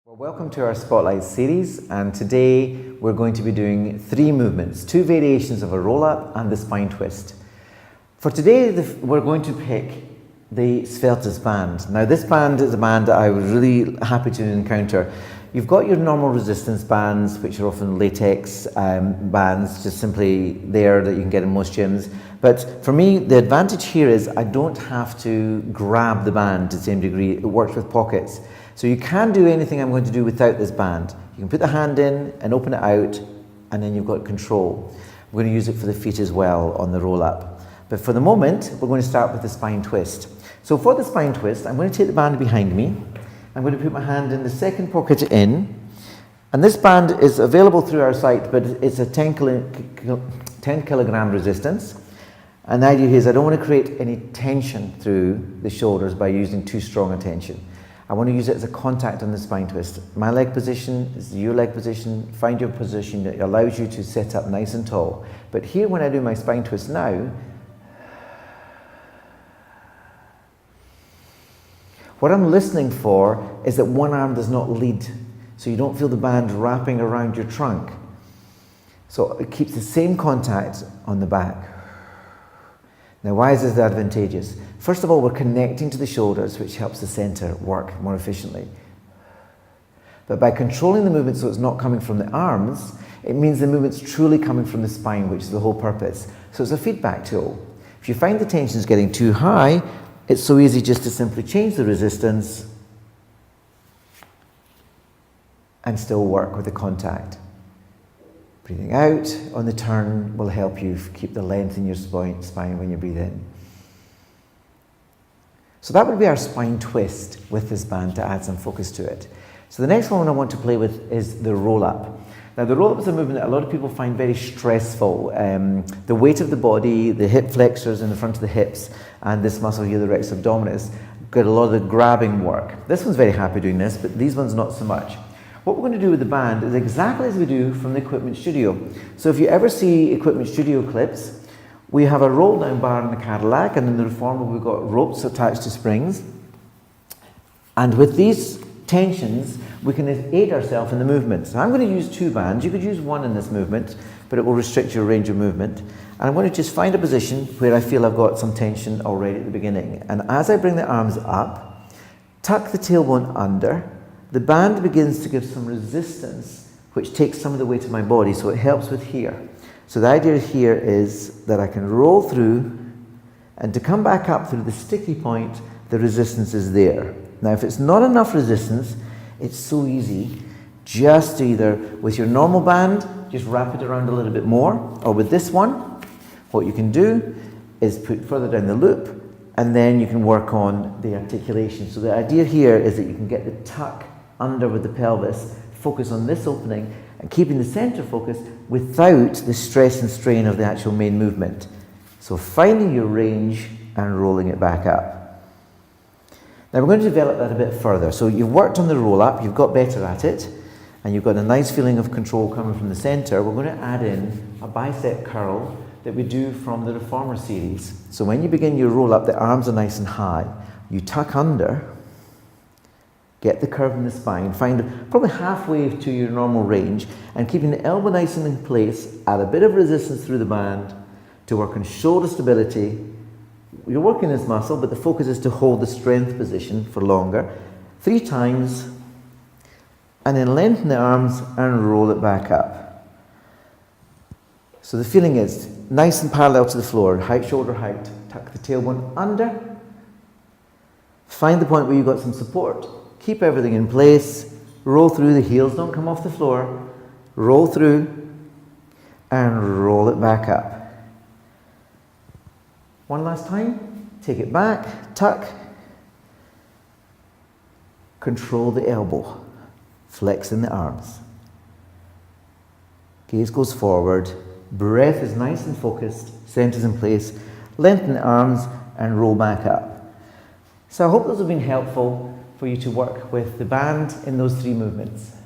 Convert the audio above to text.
Well, welcome to our Spotlight series, and today we're going to be doing 3 movements, 2 variations of a roll-up and the spine twist. For today, we're going to pick the Sveltus Band. Now, this band is a band that I was really happy to encounter. You've got your normal resistance bands, which are often latex bands, just simply there that you can get in most gyms. But for me, the advantage here is I don't have to grab the band to the same degree. It works with pockets. So you can do anything I'm going to do without this band. You can put the hand in and open it out, and then you've got control. We're going to use it for the feet as well on the roll-up. But for the moment, we're going to start with the spine twist. So for the spine twist, I'm going to take the band behind me. I'm going to put my hand in the second pocket in. And this band is available through our site, but it's a 10 kilogram resistance. And the idea here is I don't want to create any tension through the shoulders by using too strong a tension. I want to use it as a contact on the spine twist. My leg position is your leg position. Find your position that allows you to sit up nice and tall. But here when I do my spine twist now, what I'm listening for is that one arm does not lead, so you don't feel the band wrapping around your trunk. So it keeps the same contact on the back. Now, why is this advantageous? First of all, we're connecting to the shoulders, which helps the center work more efficiently. But by controlling the movement so it's not coming from the arms, it means the movement's truly coming from the spine, which is the whole purpose. So it's a feedback tool. If you find the tension is getting too high, it's so easy just to simply change the resistance and still work with the contact. Breathing out on the turn will help you keep the length in your spine when you breathe in. So that would be our spine twist with this band to add some focus to it. So the next one I want to play with is the roll-up. Now, the roll-up is a movement that a lot of people find very stressful. The weight of the body, the hip flexors in the front of the hips, and this muscle here, the rectus abdominis, got a lot of the grabbing work. This one's very happy doing this, but these ones not so much. What we're going to do with the band is exactly as we do from the equipment studio. So if you ever see equipment studio clips, we have a roll-down bar in the Cadillac, and in the Reformer we've got ropes attached to springs. And with these tensions, we can aid ourselves in the movement. So I'm going to use 2 bands. You could use 1 in this movement, but it will restrict your range of movement. And I'm going to just find a position where I feel I've got some tension already at the beginning. And as I bring the arms up, tuck the tailbone under, the band begins to give some resistance, which takes some of the weight of my body, so it helps with here. So the idea here is that I can roll through, and to come back up through the sticky point, the resistance is there. Now, if it's not enough resistance, it's so easy just to either, with your normal band, just wrap it around a little bit more, or with this one, what you can do is put further down the loop, and then you can work on the articulation. So the idea here is that you can get the tuck under with the pelvis, focus on this opening, and keeping the center focused without the stress and strain of the actual main movement. So finding your range and rolling it back up. Now we're going to develop that a bit further. So you've worked on the roll up, you've got better at it, and you've got a nice feeling of control coming from the center. We're going to add in a bicep curl that we do from the Reformer series. So when you begin your roll up, the arms are nice and high. You tuck under, get the curve in the spine, find probably halfway to your normal range, and keeping the elbow nice and in place, add a bit of resistance through the band to work on shoulder stability. You're working this muscle, but the focus is to hold the strength position for longer. 3 times, and then lengthen the arms and roll it back up. So the feeling is nice and parallel to the floor, height, shoulder height. Tuck the tailbone under. Find the point where you've got some support. Keep everything in place, roll through, the heels don't come off the floor, roll through, and roll it back up. One last time, take it back, tuck, control the elbow, flex in the arms. Gaze goes forward, breath is nice and focused, centers in place, lengthen the arms, and roll back up. So I hope those have been helpful for you to work with the band in those 3 movements.